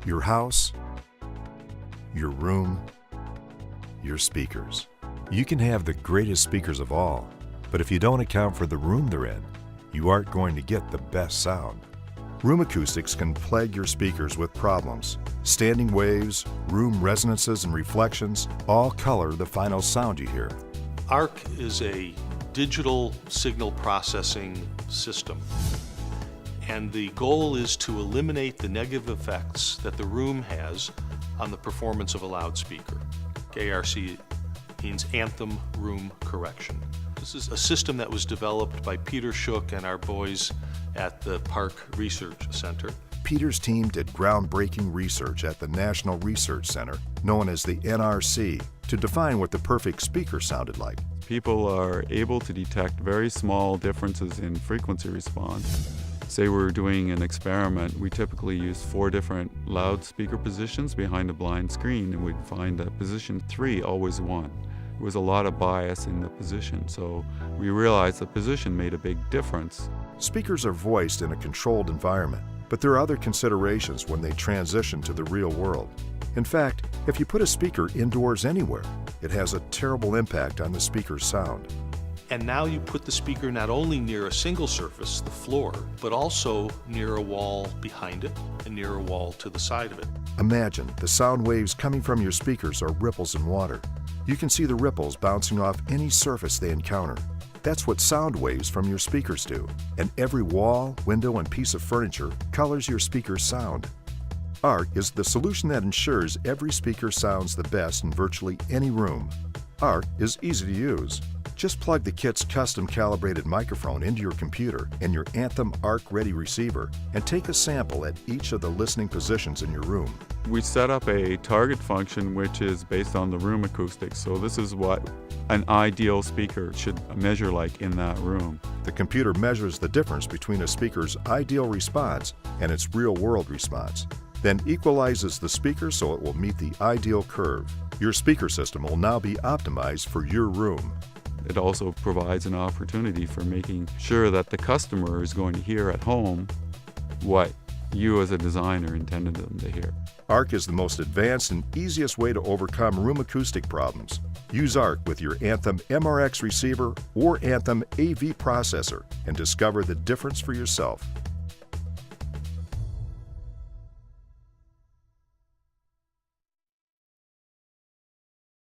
Your house, your room, your speakers. You can have the greatest speakers of all, but if you don't account for the room they're in, you aren't going to get the best sound. Room acoustics can plague your speakers with problems. Standing waves, room resonances, and reflections all color the final sound you hear. ARC is a digital signal processing system, and the goal is to eliminate the negative effects that the room has on the performance of a loudspeaker. ARC means Anthem Room Correction. This is a system that was developed by Peter Shook and our boys at the Park Research Center. Peter's team did groundbreaking research at the National Research Center, known as the NRC, to define what the perfect speaker sounded like. People are able to detect very small differences in frequency response. Say we're doing an experiment, we typically use 4 different loudspeaker positions behind a blind screen, and we'd find that position 3 always won. There was a lot of bias in the position, so we realized the position made a big difference. Speakers are voiced in a controlled environment, but there are other considerations when they transition to the real world. In fact, if you put a speaker indoors anywhere, it has a terrible impact on the speaker's sound. And now you put the speaker not only near a single surface, the floor, but also near a wall behind it and near a wall to the side of it. Imagine the sound waves coming from your speakers are ripples in water. You can see the ripples bouncing off any surface they encounter. That's what sound waves from your speakers do, and every wall, window, and piece of furniture colors your speaker's sound. ARC is the solution that ensures every speaker sounds the best in virtually any room. ARC is easy to use. Just plug the kit's custom calibrated microphone into your computer and your Anthem ARC-ready receiver and take a sample at each of the listening positions in your room. We set up a target function which is based on the room acoustics, so this is what an ideal speaker should measure like in that room. The computer measures the difference between a speaker's ideal response and its real-world response, then equalizes the speaker so it will meet the ideal curve. Your speaker system will now be optimized for your room. It also provides an opportunity for making sure that the customer is going to hear at home what you as a designer intended them to hear. ARC is the most advanced and easiest way to overcome room acoustic problems. Use ARC with your Anthem MRX receiver or Anthem AV processor and discover the difference for yourself.